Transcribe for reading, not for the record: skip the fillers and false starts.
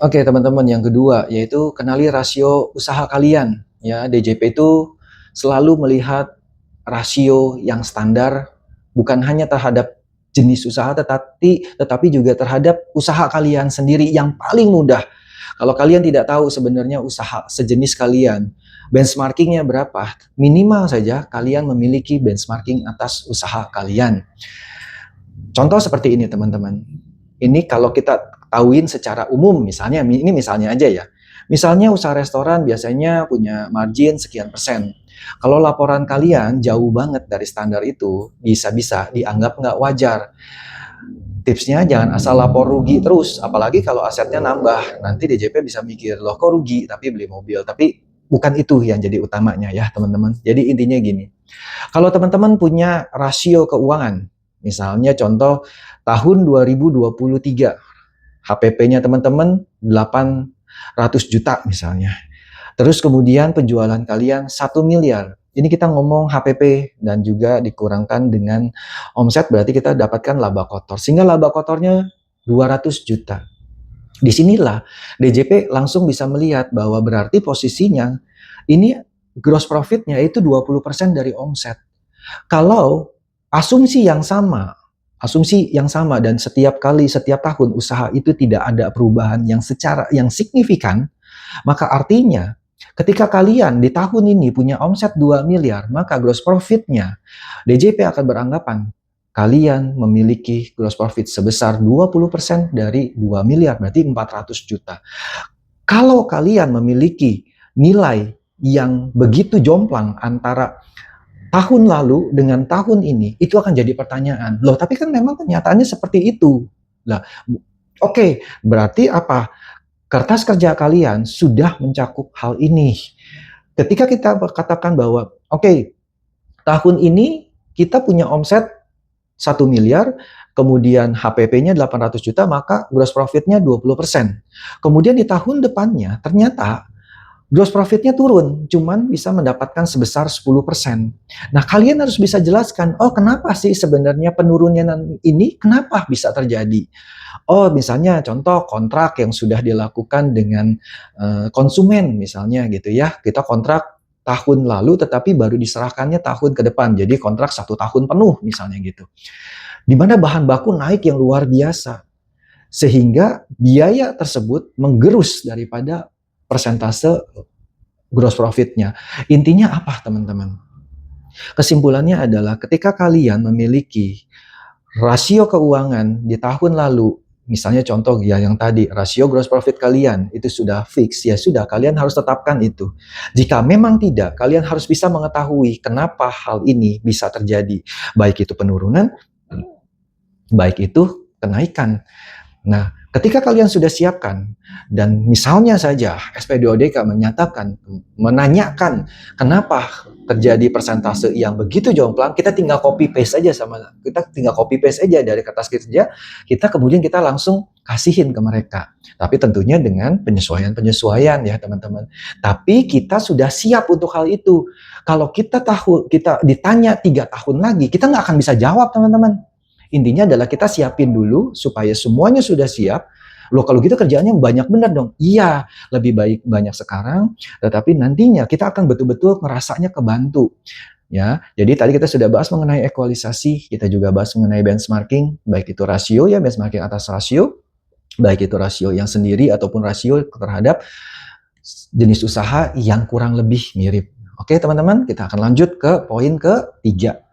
Oke, teman-teman, yang kedua yaitu kenali rasio usaha kalian. Ya, DJP itu selalu melihat rasio yang standar bukan hanya terhadap jenis usaha tetapi juga terhadap usaha kalian sendiri yang paling mudah. Kalau kalian tidak tahu sebenarnya usaha sejenis kalian benchmarkingnya berapa, minimal saja kalian memiliki benchmarking atas usaha kalian. Contoh seperti ini, teman-teman. Ini kalau kita tahuin secara umum, misalnya, ini misalnya aja ya. Misalnya usaha restoran biasanya punya margin sekian persen. Kalau laporan kalian jauh banget dari standar itu, bisa-bisa dianggap nggak wajar. Tipsnya jangan asal lapor rugi terus, apalagi kalau asetnya nambah. Nanti DJP bisa mikir, loh kok rugi tapi beli mobil. Tapi bukan itu yang jadi utamanya ya teman-teman. Jadi intinya gini, kalau teman-teman punya rasio keuangan, misalnya contoh tahun 2023, HPP-nya teman-teman 800 juta misalnya. Terus kemudian penjualan kalian 1 miliar. Ini kita ngomong HPP dan juga dikurangkan dengan omset, berarti kita dapatkan laba kotor. Sehingga laba kotornya 200 juta. Disinilah DJP langsung bisa melihat bahwa berarti posisinya ini gross profit-nya itu 20% dari omset. Kalau asumsi yang sama dan setiap tahun usaha itu tidak ada perubahan yang signifikan, maka artinya ketika kalian di tahun ini punya omset 2 miliar, maka gross profit-nya DJP akan beranggapan kalian memiliki gross profit sebesar 20% dari 2 miliar, berarti 400 juta. Kalau kalian memiliki nilai yang begitu jomplang antara tahun lalu dengan tahun ini, itu akan jadi pertanyaan. Loh, tapi kan memang kenyataannya seperti itu. Lah, oke, berarti apa? Kertas kerja kalian sudah mencakup hal ini. Ketika kita katakan bahwa, oke, tahun ini kita punya omset 1 miliar, kemudian HPP-nya 800 juta, maka gross profit-nya 20%. Kemudian di tahun depannya, ternyata gross profit-nya turun, cuman bisa mendapatkan sebesar 10%. Nah, kalian harus bisa jelaskan, oh kenapa sih sebenarnya penurunan ini, kenapa bisa terjadi? Oh, misalnya contoh kontrak yang sudah dilakukan dengan konsumen misalnya gitu ya. Kita kontrak tahun lalu tetapi baru diserahkannya tahun ke depan. Jadi kontrak 1 tahun penuh misalnya gitu. Di mana bahan baku naik yang luar biasa. Sehingga biaya tersebut menggerus daripada persentase gross profit-nya. Intinya apa, teman-teman? Kesimpulannya adalah ketika kalian memiliki rasio keuangan di tahun lalu, misalnya contoh ya yang tadi, rasio gross profit kalian itu sudah fix, ya sudah, kalian harus tetapkan itu. Jika memang tidak, kalian harus bisa mengetahui kenapa hal ini bisa terjadi, baik itu penurunan, baik itu kenaikan. Nah, ketika kalian sudah siapkan, dan misalnya saja SPDODK menanyakan kenapa terjadi persentase yang begitu jomplang, kita tinggal copy paste aja dari kertas kerja, kita kemudian kita langsung kasihin ke mereka. Tapi tentunya dengan penyesuaian ya teman-teman. Tapi kita sudah siap untuk hal itu. Kalau kita ditanya 3 tahun lagi, kita nggak akan bisa jawab, teman-teman. Intinya adalah kita siapin dulu supaya semuanya sudah siap. Loh, kalau gitu kerjaannya banyak benar dong. Iya, lebih baik banyak sekarang, tetapi nantinya kita akan betul-betul ngerasanya kebantu. Ya, jadi tadi kita sudah bahas mengenai ekualisasi, kita juga bahas mengenai benchmarking, baik itu rasio ya, benchmarking atas rasio, baik itu rasio yang sendiri ataupun rasio terhadap jenis usaha yang kurang lebih mirip. Oke, teman-teman, kita akan lanjut ke poin ketiga.